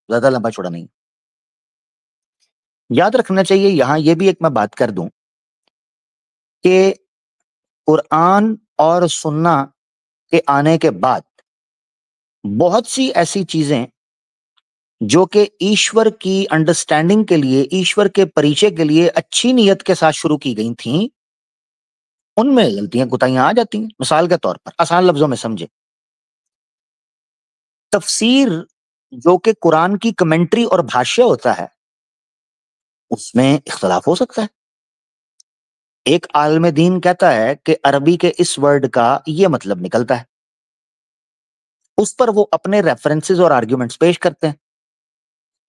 ज्यादा लंबा चौड़ा नहीं। याद रखना चाहिए यहां ये भी एक मैं बात कर दूं कि कुरान और सुन्ना के आने के बाद बहुत सी ऐसी चीजें जो कि ईश्वर की अंडरस्टैंडिंग के लिए, ईश्वर के परिचय के लिए अच्छी नीयत के साथ शुरू की गई थी, उनमें गलतियां कुताहियां आ जाती हैं। मिसाल के तौर पर आसान लफ्जों में समझे, तफसीर जो कि कुरान की कमेंट्री और भाष्य होता है, उसमें इख्तलाफ हो सकता है। एक आलिम दीन कहता है कि अरबी के इस वर्ड का ये मतलब निकलता है, उस पर वो अपने रेफरेंसेस और आर्ग्यूमेंट्स पेश करते हैं।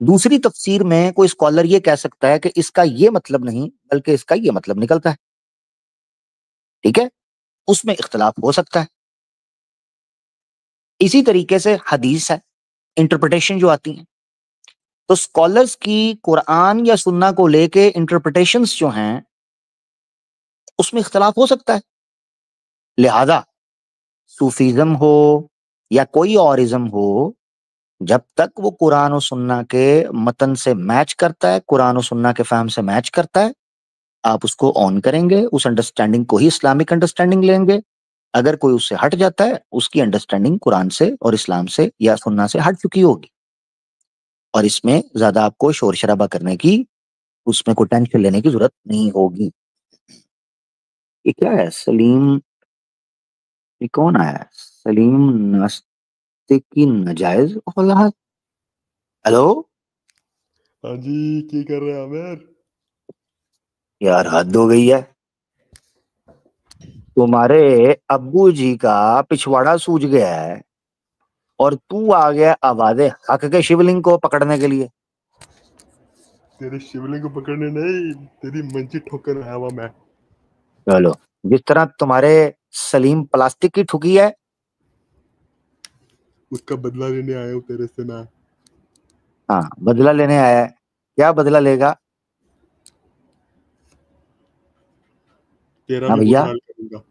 दूसरी तफसीर में कोई स्कॉलर ये कह सकता है कि इसका ये मतलब नहीं बल्कि इसका ये मतलब निकलता है। ठीक है, उसमें इख्तलाफ हो सकता है। इसी तरीके से हदीस है, इंटरप्रिटेशन जो आती है, तो स्कॉलर्स की कुरान या सुन्ना को लेके इंटरप्रिटेशंस जो हैं उसमें इख्तलाफ हो सकता है। लिहाजा सूफीज्म हो या कोई और इज्म हो, जब तक वो कुरान और सुन्ना के मतन से मैच करता है, कुरान और सुन्ना के फहम से मैच करता है, आप उसको ऑन करेंगे, उस अंडरस्टैंडिंग को ही इस्लामिक अंडरस्टैंडिंग लेंगे। अगर कोई उससे हट जाता है, उसकी अंडरस्टैंडिंग कुरान से और इस्लाम से या सुन्ना से हट चुकी होगी, और इसमें ज्यादा आपको शोर शराबा करने की, उसमें कोई टेंशन लेने की जरूरत नहीं होगी। ये क्या है सलीम, ये कौन आया है? सलीम नास्तिक की नजायज औलाद। हेलो हाँ जी, की कर रहे हैं आमिर? यार, हद हो गई है। तुम्हारे अब्बू जी का पिछवाड़ा सूज गया है और तू आ गया आवाज़े हक के शिवलिंग को पकड़ने के लिए। तेरे शिवलिंग को पकड़ने नहीं, तेरी मंची ठोकर आया हुआ मैं। चलो, जिस तरह तुम्हारे सलीम प्लास्टिक की ठुकी है, उसका बदला लेने आया हूँ तेरे से मैं। हाँ बदला लेने आया है। क्या बदला लेगा? तेरा हाँ भी वही भैया, हाल करूंगा।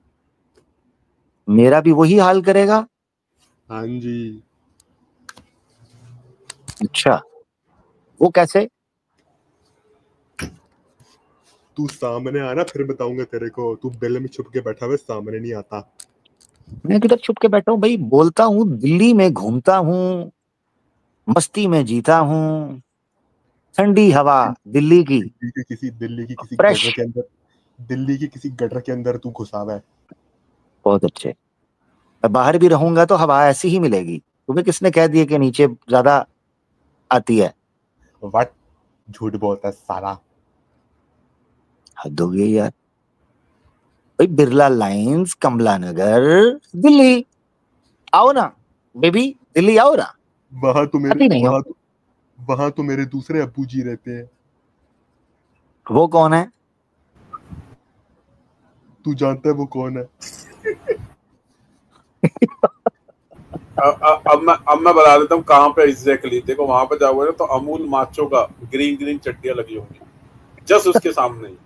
मेरा भी वही हाल करेगा। हाँ जी। अच्छा, वो कैसे? तू सामने आना फिर बताऊंगा तेरे को। तू बेल में छुप के बैठा हुआ सामने नहीं आता। मैं किधर छुप के बैठा हूँ भाई? बोलता हूँ, दिल्ली में घूमता हूँ, मस्ती में जीता हूँ, ठंडी हवा दिल्ली की, दिल्ली की किसी फ्रेश। गटर के अंदर, दिल्ली की किसी गटर के अंदर तू घुसा हुआ है। बहुत अच्छे। मैं बाहर भी रहूंगा तो हवा ऐसी ही मिलेगी। तुम्हें किसने कह दिया कि नीचे ज्यादा आती है? वट, झूठ बोलता है साला। हद हो गई यार भाई। बिरला लाइंस, कमला नगर, दिल्ली। आओ ना बेबी, दिल्ली आओ ना। वहां तो मेरे आती नहीं हो? वहां तो मेरे दूसरे अब्बू जी रहते हैं। वो कौन है? तू जानता है वो कौन है? अब मैं बता देता हूँ कहाँ पे एग्जैक्टली। देखो वहां पे जाओगे तो अमूल माचो का ग्रीन ग्रीन चट्टियां लगी होंगी जस्ट उसके सामने ही।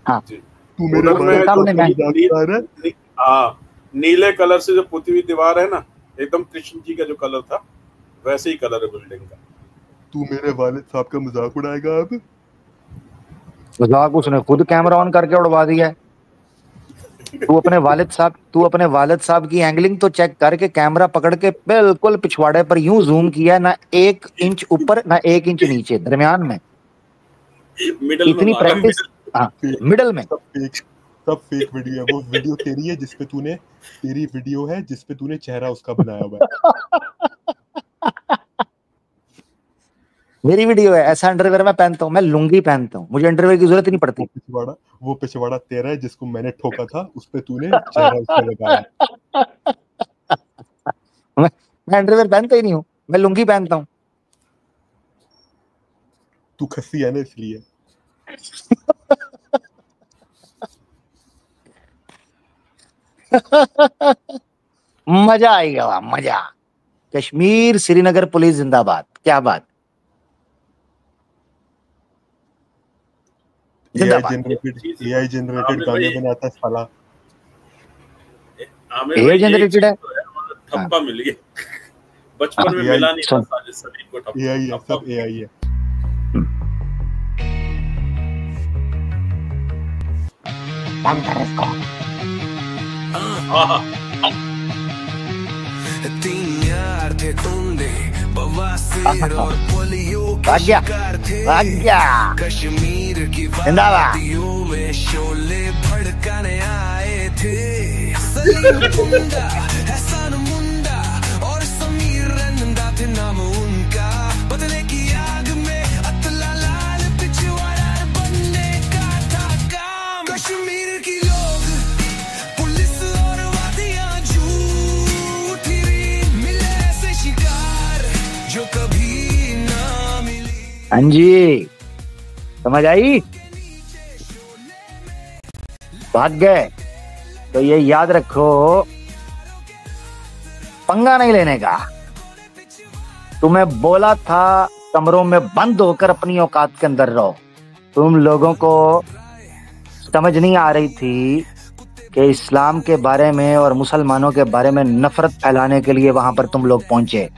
हाँ, जी, तू मेरे उधर में उसके है वालिद जो सामने साहब का मैं। मजाक नी, उड़ा रहा है? नी, हाँ, नीले कलर से जो पुती हुई दीवार है ना, एकदम कृष्ण जी का जो कलर था वैसे ही कलर है बिल्डिंग का। तू मेरे वालिद साहब का मजाक उड़ाएगा अब? मजाक उसने खुद कैमरा ऑन करके उड़वा दिया है। तू अपने वालिद साहब की एंगलिंग तो चेक करके, कैमरा पकड़ के बिल्कुल पिछवाड़े पर यूं जूम किया, ना 1 इंच ऊपर ना 1 इंच नीचे, दरमियान में। मिडल में इतनी मारा, प्रैक्टिस। हाँ, फेक, मिडल में। सब फेक, सब फेक वीडियो है। वो वीडियो तेरी है जिसपे तूने, तेरी वीडियो है जिसपे तूने चेहरा उसका बनाया हुआ है। मेरी वीडियो है। ऐसा अंडरवेयर मैं पहनता हूँ, मैं लुंगी पहनता हूँ, मुझे अंडरवेयर की जरूरत ही नहीं वो पड़ती। पिछवाड़ा वो पिछवाड़ा तेरा है जिसको मैंने ठोका था, उस पे तूने चेहरा उसका लगाया है। मैं अंडरवेयर पहनता ही नहीं हूँ, मैं लुंगी पहनता हूँ। तू खस्सी है ना इसलिए। मजा आएगा, वाह मजा। कश्मीर श्रीनगर पुलिस जिंदाबाद। क्या बात, एआई जिंदाबाद। जनरेटेड, चीज एआई जनरेटेड आमिर गाने भाई, बनाता है साला। आमिर एआई भाई एक जनरेटेड चीज है। तो है, मतलब हाँ, थप्पा मिल गया। हाँ, बचपन में एआई मिला नहीं था सुन, साजिद सलीम को ठप एआई है, सब एआई है। तीन यार थे तुंदे बवासीर और पोलियो के भाग गया, शिकार थे भाग गया। कश्मीर की जिंदाबाद। वादियों में शोले भड़काने आए थे सलीम मुंडा, हसन मुंडा और समीर रंदा थे नाम उनका। बदले की आग में अतला लाल पिछवाड़ा बनने का था काम। कश्मीर की लोग पुलिस और वादियां झूठी मिले ऐसे शिकार जो कभी ना मिली। हाँ जी, समझ आई? भाग गए तो ये याद रखो, पंगा नहीं लेने का। तुम्हें बोला था कमरों में बंद होकर अपनी औकात के अंदर रहो। तुम लोगों को समझ नहीं आ रही थी कि इस्लाम के बारे में और मुसलमानों के बारे में नफरत फैलाने के लिए वहां पर तुम लोग पहुंचे,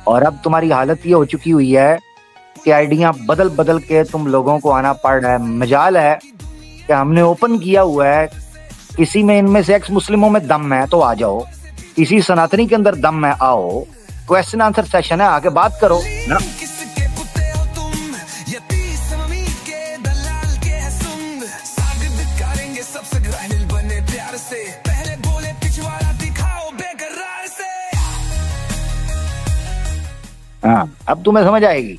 और अब तुम्हारी हालत ये हो चुकी हुई है कि आइडिया बदल बदल के तुम लोगों को आना पड़ रहा है। मजाल है कि हमने ओपन किया हुआ है, किसी में इनमें से एक्स मुस्लिमों में दम है तो आ जाओ, किसी सनातनी के अंदर दम है आओ, क्वेश्चन आंसर सेशन है, आके बात करो ना। किसके कुत्ते हो तुम, यतीस मम्मी के दलाल के सुंग, सागिद करेंगे सबसे घायल बने प्यार से, पहले बोले पिछवाड़ा दिखाओ बेकरार से। हाँ, अब तुम्हें समझ आएगी,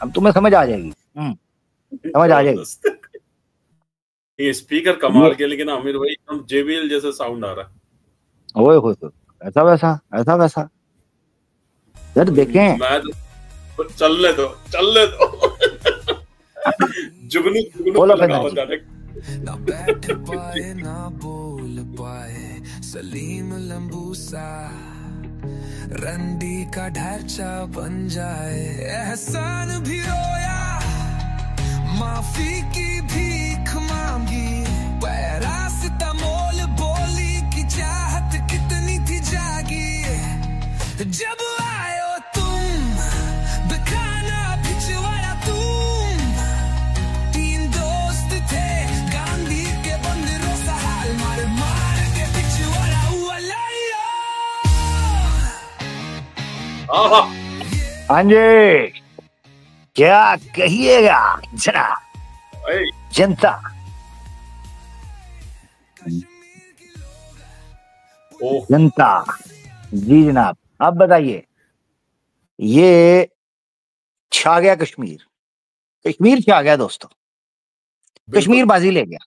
अब तुम्हें समझ आ जाएगी। समझ आ जाएगी। ये स्पीकर कमाल के, लेकिन आमिर भाई हम JBL जैसे साउंड आ रहा है। ओए होए होए, ऐसा वैसा ऐसा वैसा। यार देखें, मैं तो चलने दो जुगनू बोलो पे लगाओ फिर। डायरेक्ट। ना बैठ पाए ना बोल पाए सलीम लंबूसा, रंडी का ढांचा बन जाए। एहसान भी रोया, माफी की भीख मांगी, पैरासिटामोल बोली की चाहत कितनी थी जागी। जब आयो तुम बिखाना पिछवाड़ा तुम, तीन दोस्त थे गांधी के बंदरों सा हाल मार मार के पिछवाड़ा हुआ लाया। आहा, हाँ जी, क्या कहिएगा जनाब भाई जनता? ओह जनता जी जनाब, आप बताइए। ये छा गया कश्मीर, कश्मीर छा गया दोस्तों, कश्मीर बाजी ले गया।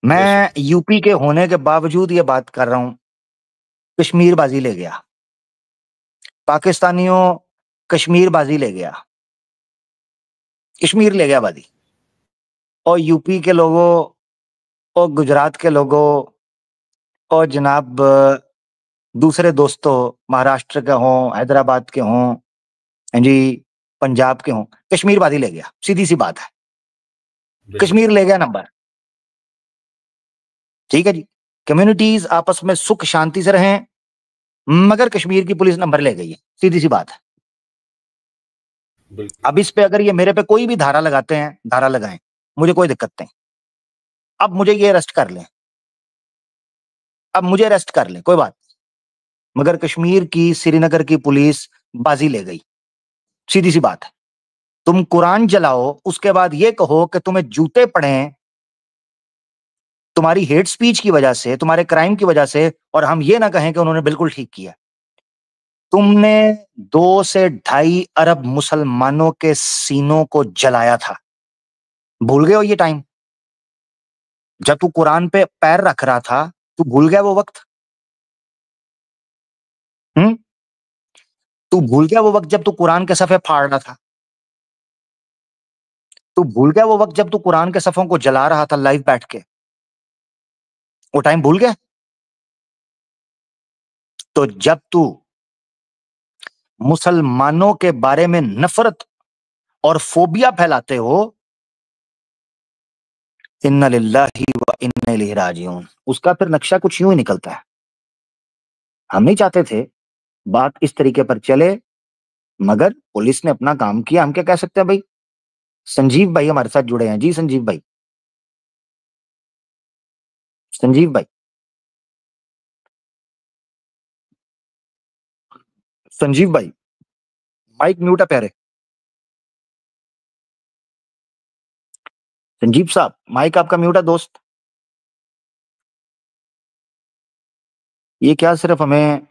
मैं यूपी के होने के बावजूद ये बात कर रहा हूं, कश्मीर बाजी ले गया। पाकिस्तानियों, कश्मीर बाजी ले गया, कश्मीर ले गया बाजी। और यूपी के लोगों और गुजरात के लोगों और जनाब दूसरे दोस्तों, महाराष्ट्र के हों, हैदराबाद के हों, हाँ जी, पंजाब के हों, कश्मीर बाजी ले गया। सीधी सी बात है, कश्मीर ले गया नंबर। ठीक है जी, कम्युनिटीज आपस में सुख शांति से रहें, मगर कश्मीर की पुलिस नंबर ले गई है, सीधी सी बात है। अब इस पे अगर ये मेरे पे कोई भी धारा लगाते हैं, धारा लगाएं, मुझे कोई दिक्कत नहीं। अब मुझे ये अरेस्ट कर लें, अब मुझे अरेस्ट कर लें, कोई बात नहीं, मगर कश्मीर की, श्रीनगर की पुलिस बाजी ले गई, सीधी सी बात है। तुम कुरान जलाओ, उसके बाद ये कहो कि तुम्हें जूते पड़े तुम्हारी हेट स्पीच की वजह से, तुम्हारे क्राइम की वजह से, और हम ये ना कहें कि उन्होंने बिल्कुल ठीक किया। तुमने 2 से 2.5 अरब मुसलमानों के सीनों को जलाया था। भूल गए हो ये टाइम? जब तू कुरान पे पैर रख रहा था, तू भूल गया वो वक्त? तू भूल गया वो वक्त जब तू कुरान के सफ़े फाड़ रहा था? तू भूल गया वो वक्त जब तू कुरान के सफ़ों को जला रहा था लाइव बैठ के? वो टाइम भूल गया? तो जब तू मुसलमानों के बारे में नफरत और फोबिया फैलाते हो, इन्ना लिल्लाहि व इन्ना इलैहि राजिऊन, उसका फिर नक्शा कुछ यूं ही निकलता है। हम नहीं चाहते थे बात इस तरीके पर चले, मगर पुलिस ने अपना काम किया, हम क्या कह सकते हैं भाई। संजीव भाई हमारे साथ जुड़े हैं। जी संजीव भाई, संजीव भाई, संजीव भाई, माइक म्यूट है प्यारे। संजीव साहब, माइक आपका म्यूट है दोस्त। ये क्या सिर्फ हमें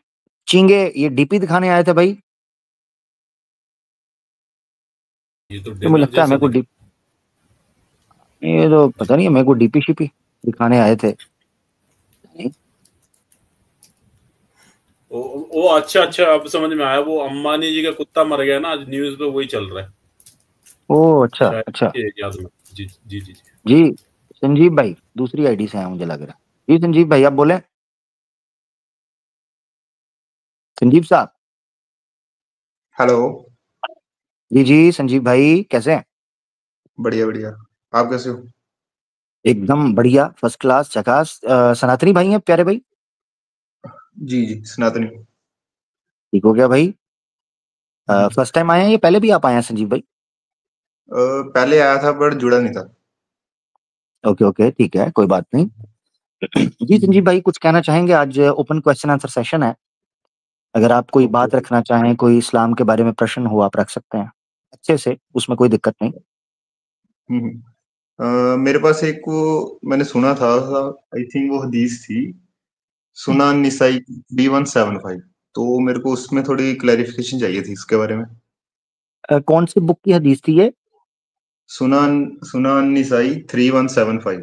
चींगे ये डीपी दिखाने आए थे भाई? ये तो मुझे डिनर लगता है जैसा हमें को ये तो पता नहीं, हमें को डीपी शिपी दिखाने आए थे। नहीं। वो अच्छा अब समझ में आया, वो अंबानी जी का कुत्ता मर गया ना, आज न्यूज पे वही चल रहा है। ओ अच्छा शायद अच्छा। ये याद में। जी जी जी जी। जी संजीव भाई दूसरी आईडी से है मुझे लग रहा है। जी संजीव भाई आप बोले। संजीव साहब। हेलो। जी जी संजीव भाई कैसे हैं? बढ़िया बढ़िया। आप कैसे हो? एकदम बढ़िया, फर्स्ट क्लास, झकास। सनातनी भाई हैं प्यारे भाई? जी जी सनातनी। ठीक हो गया भाई। फर्स्ट टाइम आए हैं या पहले भी आप आए हैं संजीव भाई? पहले आया था पर जुड़ा नहीं था। ओके ओके ठीक है, कोई बात नहीं। जी संजीव भाई कुछ कहना चाहेंगे? आज ओपन क्वेश्चन आंसर सेशन है, अगर आप कोई बात ओके। रखना चाहें, कोई इस्लाम के बारे में प्रश्न हो आप रख सकते हैं अच्छे से, उसमें कोई दिक्कत नहीं। मेरे पास एक वो मैंने सुना था, आई थिंक वो हदीस थी, सुनान निसाई D175। तो मेरे को उसमें थोड़ी क्लैरिफिकेशन चाहिए थी इसके बारे में। कौन सी बुक की हदीस थी ये? सुनान सुनान निसाई 3175।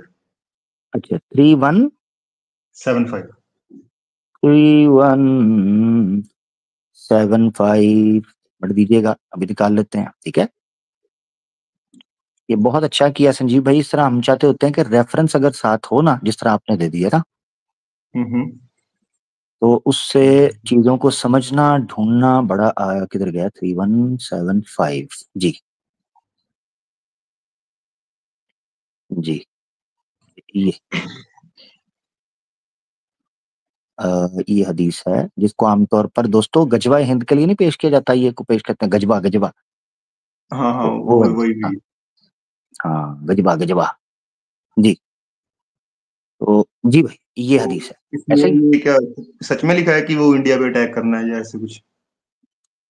अच्छा 3175 पढ़ दीजिएगा, अभी निकाल लेते हैं। ठीक है, ये बहुत अच्छा किया संजीव भाई। इस तरह हम चाहते होते हैं कि रेफरेंस अगर साथ हो ना, जिस तरह आपने दे दिया ना, तो उससे चीजों को समझना ढूंढना बड़ा किधर गया 3175। जी जी ये हदीस है जिसको आमतौर पर दोस्तों गजवा हिंद के लिए नहीं पेश किया जाता, ये को पेश करते हैं गजबा गजबा। हाँ हाँ तो वो वही हदीस, वही। हाँ गजबा गजबा। जी तो जी भाई ये तो हदीस है। इसमें ऐसे ही ये क्या सच में लिखा है कि वो इंडिया पे अटैक करना है या ऐसे कुछ?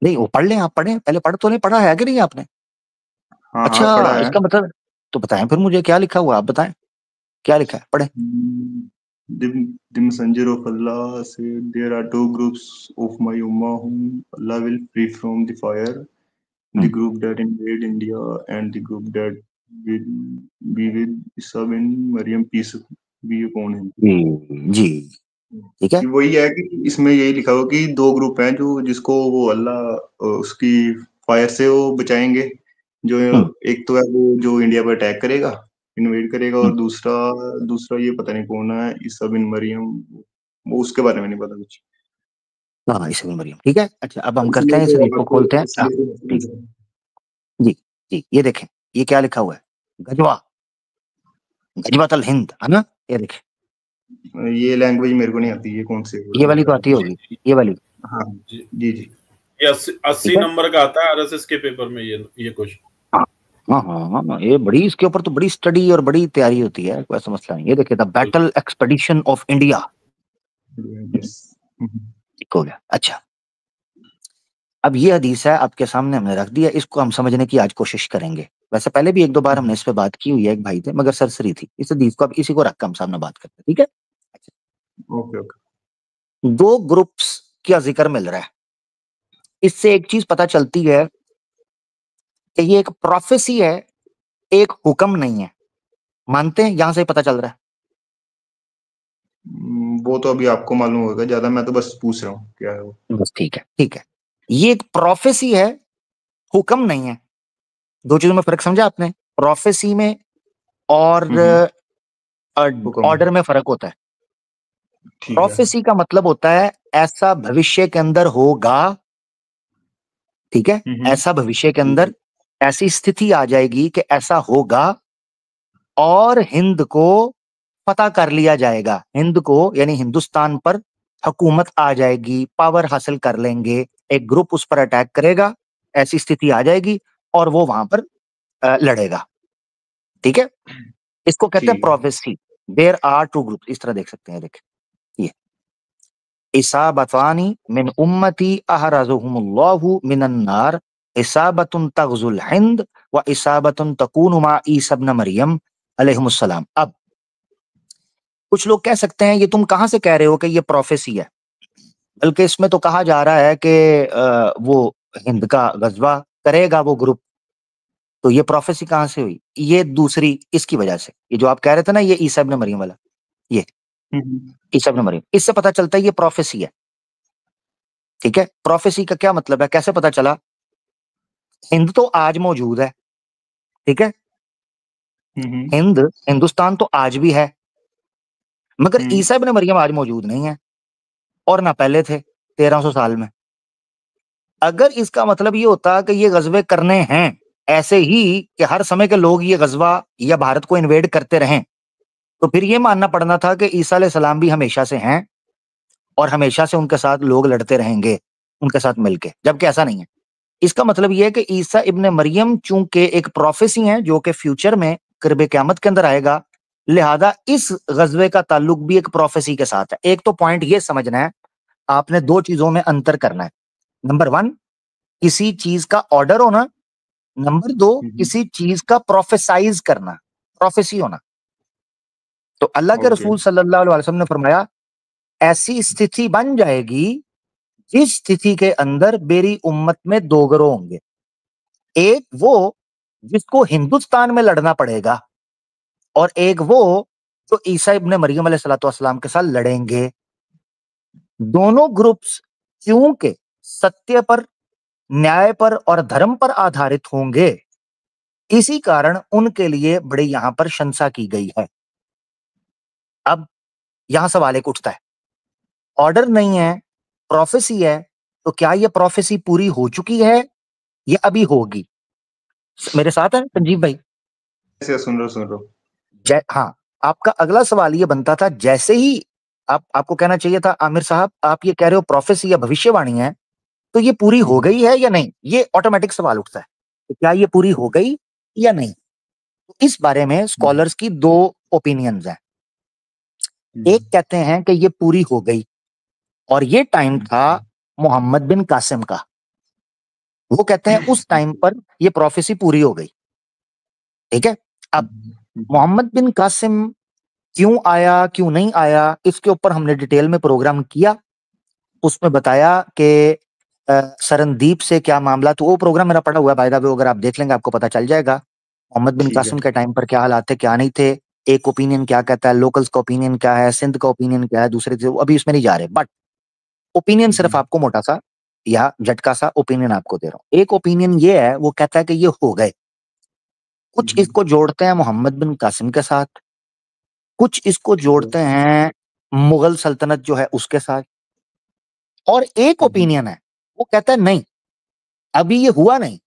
नहीं, वो पढ़ लें, आप पढ़ें पहले। पढ़ तो नहीं, पढ़ा है कि नहीं आपने? हाँ हाँ अच्छा पढ़ा है। इसका मतलब तो बताएं फिर मुझे क्या लिखा हुआ, आप बताएं क्या लिखा है, पढ़ें। The messenger of Allah said, "There are two groups of my ummah whom Allah will free from the fire: the group that invade India and the group that will be with Isa bin Maryam, peace be upon him." जी ठीक है। कि वही है कि इसमें यही लिखा हो कि दो ग्रुप हैं जो जिसको वो अल्लाह उसकी फायर से वो बचाएंगे। जो एक तो है वो जो इंडिया पर अटैक करेगा, इन्वेड करेगा, और दूसरा दूसरा ये पता नहीं कौन है, ईसा बिन मरियम, वो उसके बारे में नहीं पता कुछ। हाँ ईसा बिन मरियम, ठीक है। अच्छा अब हम करते इसलिए हैं, इस तो हदीस को आपको खोलते हैं। हाँ ठीक, जी जी ये देखें, ये क्या लिखा हुआ है, गजवा, गजवातुल हिंद है ना, ये देखें। ये लैंग्वेज मेरे को नहीं आती, ये कौन सी है? ये वाली तो आती होगी, ये वाली। हाँ जी जी जी। ये 80 नंबर का आता है आरएसएस के पेपर में ये क्वेश्चन। हाँ हाँ हाँ, ये बड़ी, इसके ऊपर तो बड़ी स्टडी और बड़ी तैयारी होती है, कोई ऐसा मसला नहीं। ये देखिए, the battle expedition of India, ठीक हो गया। अच्छा अब ये हदीस है आपके सामने हमने रख दिया, इसको हम समझने की आज कोशिश करेंगे। वैसे पहले भी एक दो बार हमने इस पे बात की हुई है, एक भाई थे मगर सरसरी थी। इस हदीस को अब इसी को रख कर हम सामने बात करते हैं, ठीक है। Okay okay. दो ग्रुप्स का जिक्र मिल रहा है, इससे एक चीज पता चलती है कि ये एक प्रोफेसी है, एक हुक्म नहीं है। मानते हैं, यहां से पता चल रहा है। वो तो अभी आपको मालूम होगा ज्यादा, मैं तो बस पूछ रहा हूँ क्या है वो। बस ठीक है ठीक है, ये एक प्रोफेसी है, हुक्म नहीं है। दो चीजों में फर्क समझा आपने, प्रोफेसी में और ऑर्डर में फर्क होता है। ठीक है। प्रोफेसी का मतलब होता है ऐसा भविष्य के अंदर होगा, ठीक है, ऐसा भविष्य के अंदर ऐसी स्थिति आ जाएगी कि ऐसा होगा और हिंद को पता कर लिया जाएगा। हिंद को यानी हिंदुस्तान पर हुकूमत आ जाएगी, पावर हासिल कर लेंगे, एक ग्रुप उस पर अटैक करेगा, ऐसी स्थिति आ जाएगी और वो वहां पर लड़ेगा। ठीक है, इसको कहते हैं ठीक है। Prophecy. There are two group, इस तरह देख सकते हैं। देखिए, ये इसाबतानी मिन उम्मती अहरजुहुमुल्लाहु मिनन नार इसाबतुन तगजुल हिंद व इसाबतुन तकूनु मा ईसा इब्न मरियम अलैहिमुस्सलाम। अब कुछ लोग कह सकते हैं ये तुम कहां से कह रहे हो कि ये प्रोफेसी है, बल्कि इसमें तो कहा जा रहा है कि वो हिंद का गजवा करेगा वो ग्रुप, तो ये प्रोफेसी कहां से हुई? ये दूसरी इसकी वजह से, ये जो आप कह रहे थे ना ये ईसा इब्न मरियम वाला, ये ईसा इब्न मरियम, इससे पता चलता है ये प्रोफेसी है। ठीक है, प्रोफेसी का क्या मतलब है, कैसे पता चला? हिंद तो आज मौजूद है, ठीक है, हिंदुस्तान तो आज भी है, मगर ईसा इब्न मरियम आज मौजूद नहीं है और ना पहले थे 1300 साल में। अगर इसका मतलब ये होता कि ये गजवे करने हैं ऐसे ही कि हर समय के लोग ये गजवा या भारत को इन्वेड करते रहें, तो फिर ये मानना पड़ना था कि ईसा अलैहिस्सलाम भी हमेशा से हैं और हमेशा से उनके साथ लोग लड़ते रहेंगे उनके साथ मिलके, जबकि ऐसा नहीं है। इसका मतलब ये है कि ईसा इब्न मरियम चूंकि एक प्रोफेसी है जो कि फ्यूचर में क़ुर्ब क़यामत के अंदर आएगा, लिहाजा इस गजवे का ताल्लुक भी एक प्रोफेसी के साथ है। एक तो पॉइंट ये समझना है, आपने दो चीजों में अंतर करना है। नंबर 1, किसी चीज का ऑर्डर होना, नंबर 2, किसी चीज का प्रोफेसाइज करना, प्रोफेसी होना। तो अल्लाह के रसूल सल्लल्लाहु अलैहि वसल्लम ने फरमाया ऐसी स्थिति बन जाएगी जिस स्थिति के अंदर मेरी उम्मत में 2 गिरोह होंगे, एक वो जिसको हिंदुस्तान में लड़ना पड़ेगा और एक वो जो ईसा इब्न मरियम अलैहिस्सलाम के साथ लड़ेंगे। दोनों ग्रुप्स क्योंकि सत्य पर, न्याय पर और धर्म पर आधारित होंगे, इसी कारण उनके लिए बड़ी यहां पर शंसा की गई है। अब यहां सवाल एक उठता है, ऑर्डर नहीं है, प्रोफेसी है, तो क्या यह प्रोफेसी पूरी हो चुकी है या अभी होगी? मेरे साथ है संजीव भाई? सुन रहा हूं। हाँ, आपका अगला सवाल ये बनता था, जैसे ही आपको कहना चाहिए था आमिर साहब आप ये कह रहे हो प्रोफेसी या भविष्यवाणी है, तो ये पूरी हो गई है या नहीं? ये ऑटोमेटिक सवाल उठता है कि क्या ये पूरी हो गई या नहीं। तो इस बारे में स्कॉलर्स की 2 ओपिनियंस हैं। एक कहते हैं कि ये पूरी हो गई और ये टाइम था मोहम्मद बिन कासिम का, वो कहते हैं उस टाइम पर ये प्रोफेसी पूरी हो गई। ठीक है, अब मोहम्मद बिन कासिम क्यों आया क्यों नहीं आया, इसके ऊपर हमने डिटेल में प्रोग्राम किया, उसमें बताया कि सरनदीप से क्या मामला, तो वो प्रोग्राम मेरा पड़ा हुआ है बाय द वे, अगर आप देख लेंगे आपको पता चल जाएगा मोहम्मद बिन कासिम के टाइम पर क्या हालात थे क्या नहीं थे, एक ओपिनियन क्या कहता है, लोकल्स का ओपिनियन क्या है, सिंध का ओपिनियन क्या है, दूसरे अभी उसमें नहीं जा रहे, बट ओपिनियन सिर्फ आपको मोटा सा या झटका सा ओपिनियन आपको दे रहा हूं। एक ओपिनियन ये है, वो कहता है कि ये हो गए, कुछ इसको जोड़ते हैं मोहम्मद बिन कासिम के साथ, कुछ इसको जोड़ते हैं मुगल सल्तनत जो है उसके साथ, और एक ओपिनियन है वो कहता है नहीं अभी ये हुआ नहीं,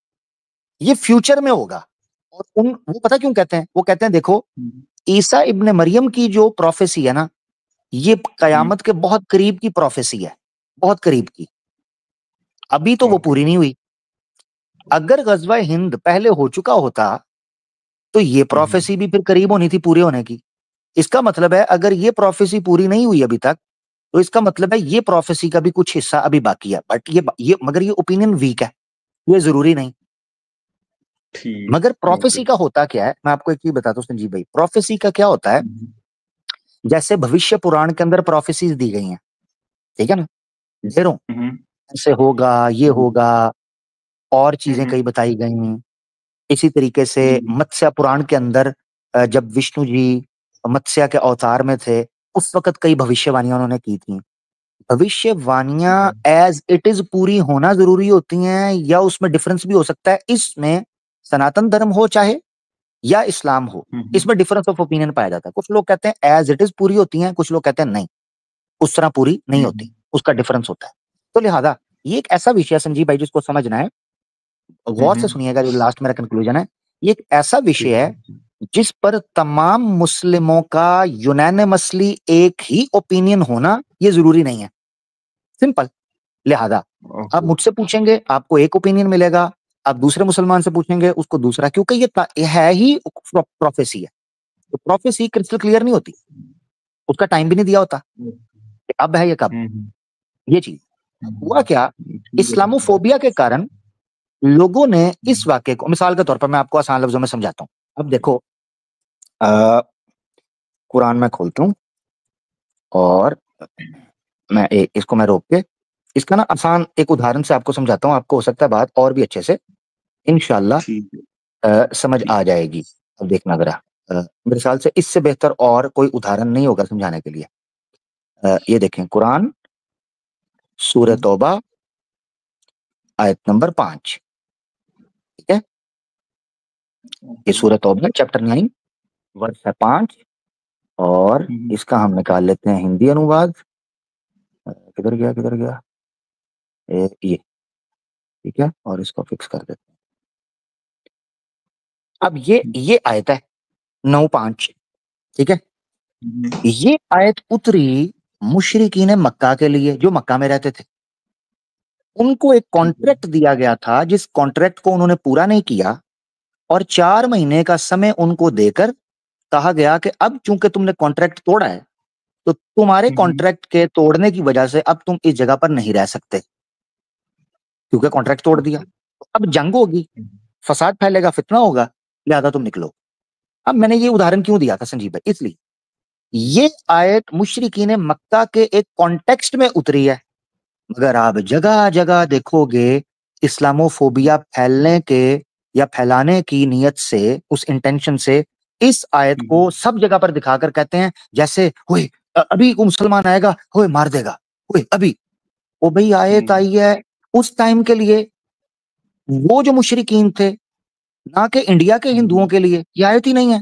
ये फ्यूचर में होगा। और वो पता क्यों कहते हैं? वो कहते हैं देखो ईसा इब्न मरियम की जो प्रोफेसी है ना, ये कयामत के बहुत करीब की प्रोफेसी है, बहुत करीब की, अभी तो वो पूरी नहीं हुई। अगर गजवा हिंद पहले हो चुका होता तो ये प्रोफेसी भी फिर करीब होनी थी पूरी होने की। इसका मतलब है अगर ये प्रोफेसी पूरी नहीं हुई अभी तक, तो इसका मतलब है ये प्रोफेसी का भी कुछ हिस्सा अभी बाकी है। बट ये मगर ये ओपिनियन वीक है, ये जरूरी नहीं। मगर प्रोफेसी का होता क्या है, मैं आपको एक चीज बताता हूँ संजीव भाई, प्रोफेसी का क्या होता है, जैसे भविष्य पुराण के अंदर प्रोफेसीज दी गई हैं, ठीक है ना, ढेरों ऐसे होगा, ये होगा, और चीजें कई बताई गई। इसी तरीके से मत्स्य पुराण के अंदर जब विष्णु जी मत्स्य के अवतार में थे उस वक्त कई भविष्यवाणियां उन्होंने की थी। भविष्यवाणियां एज इट इज पूरी होना जरूरी होती हैं या उसमें डिफरेंस भी हो सकता है? इसमें सनातन धर्म हो चाहे या इस्लाम हो, इसमें डिफरेंस ऑफ ओपिनियन पाया जाता है। कुछ लोग कहते हैं एज इट इज पूरी होती हैं, कुछ लोग कहते हैं नहीं उस तरह पूरी नहीं होती, उसका डिफरेंस होता है। तो लिहाजा ये एक ऐसा विषय है संजीव भाई जिसको समझना है, गौर से सुनिएगा, जो लास्ट मेरा कंक्लूजन है, ये एक ऐसा विषय है जिस पर तमाम मुस्लिमों का यूनानिमसली एक ही ओपिनियन होना ये जरूरी नहीं है। सिंपल। लिहाजा आप मुझसे पूछेंगे, आपको एक ओपिनियन मिलेगा, आप दूसरे मुसलमान से पूछेंगे, उसको दूसरा, क्योंकि ये है ही प्रोफेसी है। तो प्रोफेसी क्रिस्टल क्लियर नहीं होती, उसका टाइम भी नहीं दिया होता कि अब है ये कब। ये चीज हुआ क्या, इस्लामोफोबिया के कारण लोगों ने इस वाक्य को, मिसाल के तौर पर मैं आपको आसान लफ्जों में समझाता हूँ। अब देखो, कुरान में खोलता हूँ और इसको मैं रोक के इसका ना आसान एक उदाहरण से आपको समझाता हूँ। आपको हो सकता है बात और भी अच्छे से इंशाल्लाह समझ आ जाएगी। अब देखना जरा, मेरे ख्याल से इससे बेहतर और कोई उदाहरण नहीं होगा समझाने के लिए। ये देखें, कुरान सूरह तौबा आयत नंबर 5, ठीक है। ये सूरह तौबा चैप्टर 9 वर्स है 5, और इसका हम निकाल लेते हैं हिंदी अनुवाद। किधर गया ये, ठीक है, और इसको फिक्स कर देते हैं। अब ये आयत है 9:5, ठीक है। ये आयत उतरी मुशरिकीन मक्का के लिए जो मक्का में रहते थे। उनको एक कॉन्ट्रैक्ट दिया गया था, जिस कॉन्ट्रैक्ट को उन्होंने पूरा नहीं किया, और 4 महीने का समय उनको देकर कहा गया कि अब चूंकि तुमने कॉन्ट्रैक्ट तोड़ा है, तो तुम्हारे कॉन्ट्रैक्ट के तोड़ने की वजह से अब तुम इस जगह पर नहीं रह सकते, क्योंकि कॉन्ट्रैक्ट तोड़ दिया। अब जंग होगी, फसाद फैलेगा, फितना होगा, लिहाजा तुम निकलो। अब मैंने ये उदाहरण क्यों दिया था संजीव भाई, इसलिए ये आयत मुशरिकीन मक्का के एक कॉन्टेक्स्ट में उतरी है, मगर आप जगह जगह देखोगे इस्लामोफोबिया फैलने के या फैलाने की नियत से, उस इंटेंशन से इस आयत को सब जगह पर दिखाकर कहते हैं जैसे हुए अभी को मुसलमान आएगा, हुए मार देगा, हुए अभी। ओ भाई, आयत आई है उस टाइम के लिए, वो जो मुशरिकीन थे, ना कि इंडिया के हिंदुओं के लिए। ये आयत ही नहीं है,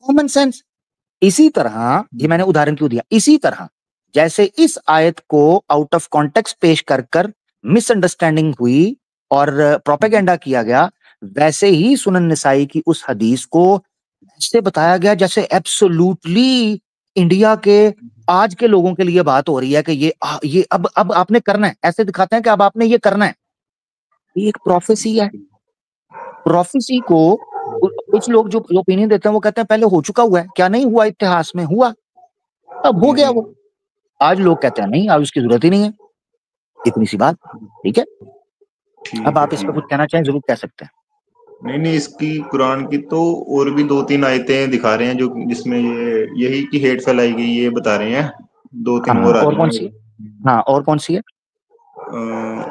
कॉमन सेंस। इसी तरह, ये मैंने उदाहरण क्यों दिया, इसी तरह जैसे इस आयत को आउट ऑफ कॉन्टेक्स्ट पेश कर कर मिसअंडरस्टैंडिंग हुई और प्रोपेगेंडा किया गया, वैसे ही सुनन निसाई की उस हदीस को ऐसे बताया गया जैसे एब्सोल्युटली इंडिया के आज के लोगों के लिए बात हो रही है कि ये अब आपने करना है। ऐसे दिखाते हैं कि अब आपने ये करना है। ये एक प्रोफेसी है। प्रोफेसी को कुछ लोग जो ओपिनियन देते हैं वो कहते हैं पहले हो चुका हुआ है, क्या नहीं हुआ, इतिहास में हुआ, अब हो गया वो। आज लोग कहते हैं नहीं, अब उसकी जरूरत ही नहीं है। इतनी सी बात, ठीक है। अब आप इस पर कुछ कहना चाहें, जरूर कह सकते हैं। नहीं, इसकी कुरान की तो और भी 2-3 आयतें दिखा रहे हैं जो जिसमें ये यही की हेट फैलाई गई, ये बता रहे हैं। 2-3 और आ रही हैं। कौन सी? हाँ, और कौन सी है?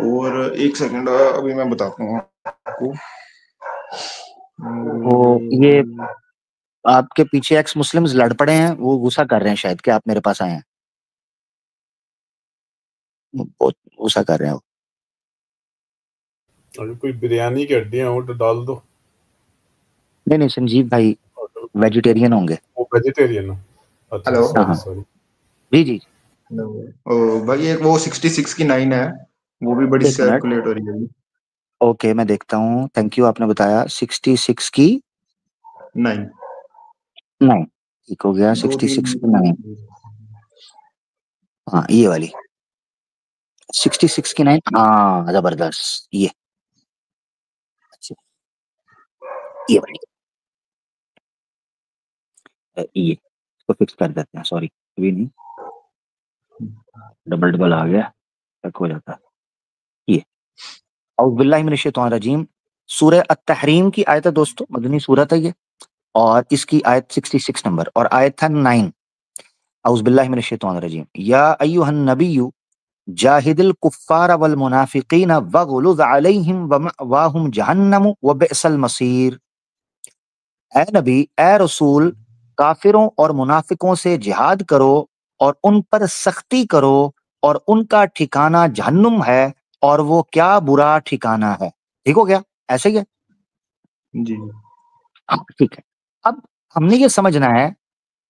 और एक सेकंड, अभी मैं बताता हूँ आपको। वो ये आपके पीछे एक्स मुस्लिम्स लड़ पड़े हैं, वो गुस्सा कर रहे हैं शायद कि आप मेरे पास आए हैं, बहुत गुस्सा कर रहे हैं वो। अगर कोई बिरयानी की हड्डियां हो तो डाल दो। नहीं संजीव भाई वेजिटेरियन होंगे। वो वेजिटेरियन हो? अच्छा, हेलो, सॉरी। जी। भाई एक वो 66 की 9 है, वो भी बड़ी सर्कुलेट हो रही है। ओके, मैं देखता हूँ, थैंक यू, आपने बताया 66 की 9, ठीक हो गया। 66 की 9, हाँ ये वाली 66 की 9, हाँ जबरदस्त। ये अच्छा, ये वाली, ये इसको फिक्स कर देते हैं। सॉरी, अभी नहीं, डबल आ गया, तक हो जाता। ये औज़ु बिल्लाहि मिनश शैतानिर रजीम, सूरह अत-तहरीम की आयत है दोस्तों, मदनी सूरत है ये, और इसकी आयत 66 नंबर, और आयत है 9। औज़ु बिल्लाहि मिनश शैतानिर रजीम, या अय्युहन नबिय्यु जाहिदिल कुफ्फार वल मुनाफिकीन वगलुज़ अलैहिम वमअवाहुम जहन्नम व बिअसल मसीर। ए नबी, ए रसूल, काफिरों और मुनाफिकों से जिहाद करो और उन पर सख्ती करो, और उनका ठिकाना जहन्नुम है, और वो क्या बुरा ठिकाना है। ठीक हो गया, ऐसे ही है जी। ठीक है। अब हमने ये समझना है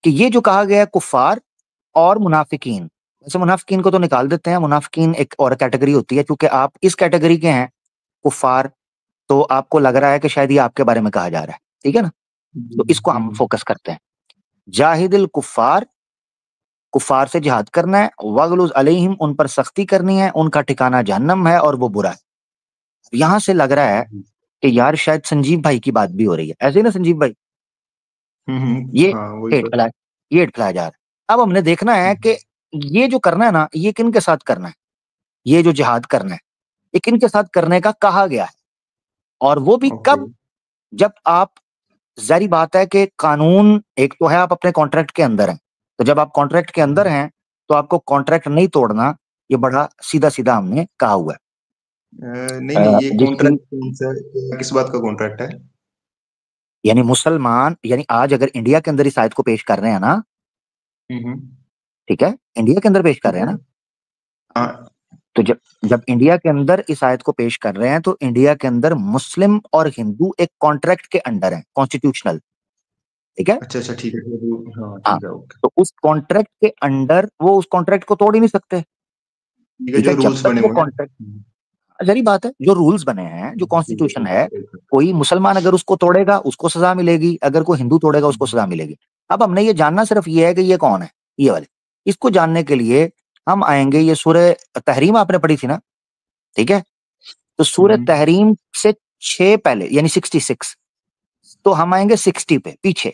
कि ये जो कहा गया है कुफ्फार और मुनाफिकीन, वैसे मुनाफिकीन को तो निकाल देते हैं, मुनाफिकीन एक और कैटेगरी होती है, क्योंकि आप इस कैटेगरी के हैं कुफ्फार, तो आपको लग रहा है कि शायद ये आपके बारे में कहा जा रहा है, ठीक है ना, तो इसको हम फोकस करते हैं। जाहिदिल कुफ्फार, कुफार से जिहाद करना है, वगलुज अलैहिम, उन पर सख्ती करनी है, उनका ठिकाना जहन्नम है और वो बुरा है। यहां से लग रहा है कि यार शायद संजीव भाई की बात भी हो रही है, ऐसे ही ना संजीव भाई? ये हाँ वही हेट फैलाया, ये हेट फैलाया जा रहा है। अब हमने देखना है कि ये जो करना है ना, ये किन के साथ करना है, ये जो जिहाद करना है ये किन के साथ करने का कहा गया है, और वो भी कब? जब आप, जारी बात है कि कानून एक तो है, आप अपने कॉन्ट्रैक्ट के अंदर हैं, तो जब आप कॉन्ट्रैक्ट के अंदर हैं तो आपको कॉन्ट्रैक्ट नहीं तोड़ना, ये बड़ा सीधा सीधा हमने कहा हुआ है। नहीं ये कॉन्ट्रैक्ट कौन सा, किस बात का कॉन्ट्रैक्ट है? यानी मुसलमान, यानी आज अगर इंडिया के अंदर इस आयत को पेश कर रहे हैं ना, ठीक है, इंडिया के अंदर पेश कर रहे हैं ना, हाँ तो जब जब इंडिया के अंदर इस आयत को पेश कर रहे हैं तो इंडिया के अंदर मुस्लिम और हिंदू एक कॉन्ट्रैक्ट के अंडर हैं, कॉन्स्टिट्यूशनल, ठीक है। अच्छा ठीक है, हाँ हाँ, ठीक है, ओके। तो उस कॉन्ट्रैक्ट के अंडर वो उस कॉन्ट्रैक्ट को तोड़ ही नहीं सकते, ठीक है, जो जब रूल्स तक बने वो हुए हैं। कॉन्ट्रैक्ट, जरी बात है, जो रूल्स बने हैं, जो कॉन्स्टिट्यूशन है, कोई मुसलमान अगर उसको तोड़ेगा उसको सजा मिलेगी, अगर कोई हिंदू तोड़ेगा उसको सजा मिलेगी। अब हमने ये जानना सिर्फ ये है कि ये कौन है, ये वाले। इसको जानने के लिए हम आएंगे, ये सूरह तहरीम आपने पढ़ी थी ना, ठीक है, तो सूरह तहरीम से 6 पहले यानी 66, तो हम आएंगे 60 पे, पीछे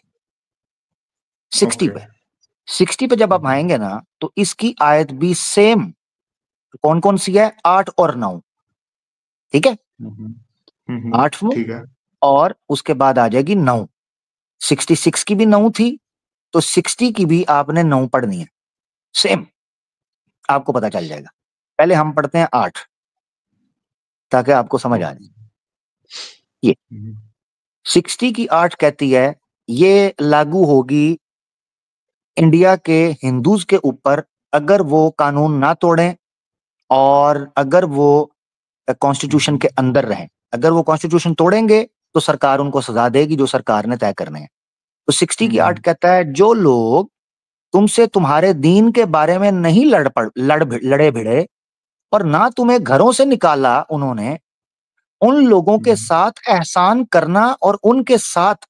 60 पे, 60 पे जब आप आएंगे ना तो इसकी आयत भी सेम, कौन कौन सी है, 8 और 9, ठीक है, 8 ठीक है, और उसके बाद आ जाएगी 9। 66 की भी 9 थी, तो 60 की भी आपने 9 पढ़नी है, सेम, आपको पता चल जाएगा। पहले हम पढ़ते हैं 8 ताकि आपको समझ आ जाए। ये 60 की 8 कहती है ये लागू होगी इंडिया के हिंदूज के ऊपर अगर वो कानून ना तोड़ें और अगर वो कॉन्स्टिट्यूशन के अंदर रहें। अगर वो कॉन्स्टिट्यूशन तोड़ेंगे तो सरकार उनको सजा देगी जो सरकार ने तय करने हैं। तो 60 की 8 कहता है जो लोग तुमसे तुम्हारे दीन के बारे में नहीं लड़े भिड़े और ना तुम्हें घरों से निकाला उन्होंने, उन लोगों के साथ एहसान करना और उनके साथ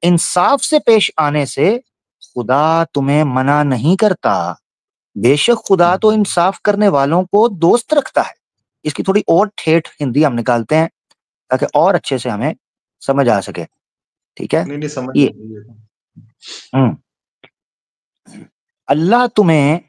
इंसाफ से पेश आने से खुदा तुम्हें मना नहीं करता। बेशक खुदा तो इंसाफ करने वालों को दोस्त रखता है। इसकी थोड़ी और ठेठ हिंदी हम निकालते हैं ताकि और अच्छे से हमें समझ आ सके, ठीक है। नहीं समझ ये अल्लाह तुम्हें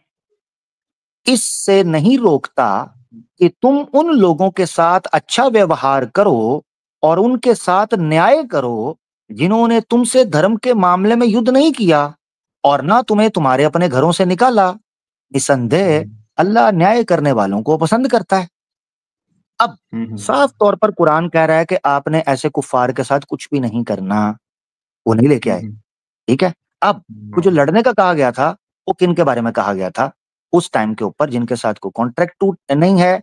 इससे नहीं रोकता कि तुम उन लोगों के साथ अच्छा व्यवहार करो और उनके साथ न्याय करो जिन्होंने तुमसे धर्म के मामले में युद्ध नहीं किया और ना तुम्हें तुम्हारे अपने घरों से निकाला। निसंदेह अल्लाह न्याय करने वालों को पसंद करता है। अब साफ तौर पर कुरान कह रहा है कि आपने ऐसे कुफार के साथ कुछ भी नहीं करना, वो नहीं लेके आए, ठीक है। अब जो लड़ने का कहा गया था वो किन के बारे में कहा गया था, उस टाइम के ऊपर जिनके साथ को कॉन्ट्रैक्ट टूट नहीं है,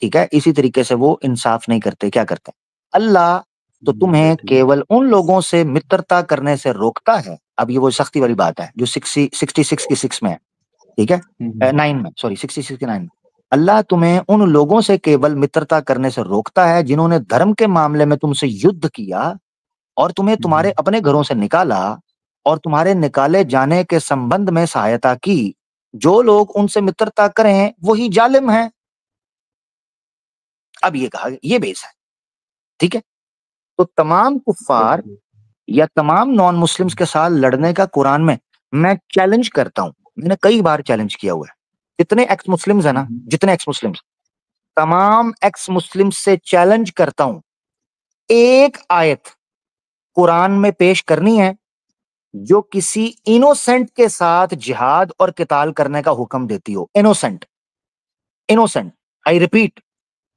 ठीक है। इसी तरीके से वो इंसाफ नहीं करते, क्या करते हैं, अल्लाह तो तुम्हें केवल उन लोगों से मित्रता करने से रोकता है। अब ये वो सख्ती वाली बात है जो 66 की 6 में है, ठीक है, 9 में, सॉरी 66 की 9 में। अल्लाह तुम्हें उन लोगों से केवल मित्रता करने से रोकता है जिन्होंने धर्म के मामले में तुमसे युद्ध किया और तुम्हें तुम्हारे अपने घरों से निकाला और तुम्हारे निकाले जाने के संबंध में सहायता की। जो लोग उनसे मित्रता करें वही जालिम है। अब ये कहा, ये बेस है, ठीक है। तो तमाम कुफार या तमाम नॉन मुस्लिम्स के साथ लड़ने का कुरान में मैं चैलेंज करता हूं, मैंने कई बार चैलेंज किया हुआ है। जितने एक्स मुस्लिम्स है ना, जितने एक्स मुस्लिम्स, तमाम एक्स मुस्लिम्स से चैलेंज करता हूं, एक आयत कुरान में पेश करनी है जो किसी इनोसेंट के साथ जिहाद और किताल करने का हुक्म देती हो। Innocent, innocent, I repeat,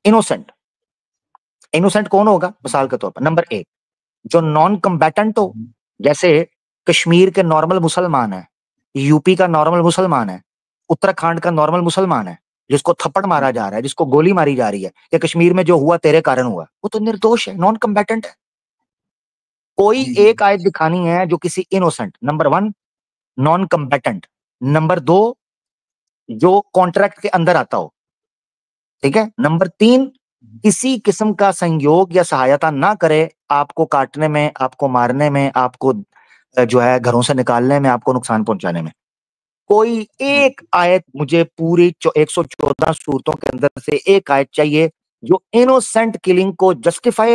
innocent. Innocent कौन होगा? मिसाल के तौर पर नंबर 1 जो नॉन कम्बैटेंट हो, जैसे कश्मीर के नॉर्मल मुसलमान है, यूपी का नॉर्मल मुसलमान है, उत्तराखंड का नॉर्मल मुसलमान है, जिसको थप्पड़ मारा जा रहा है, जिसको गोली मारी जा रही है, या कश्मीर में जो हुआ तेरे कारण हुआ, वो तो निर्दोष है, नॉन कम्बैटेंट है। कोई एक आयत दिखानी है जो किसी इनोसेंट, नंबर 1 नॉन कम्बैटेंट, नंबर 2 जो कॉन्ट्रैक्ट के अंदर आता हो, ठीक है, नंबर 3 किसी किस्म का संयोग या सहायता ना करे आपको काटने में, आपको मारने में, आपको जो है घरों से निकालने में, आपको नुकसान पहुंचाने में। कोई एक आयत मुझे पूरी 114 सूरतों के अंदर से एक आयत चाहिए जो इनोसेंट किलिंग को जस्टिफाई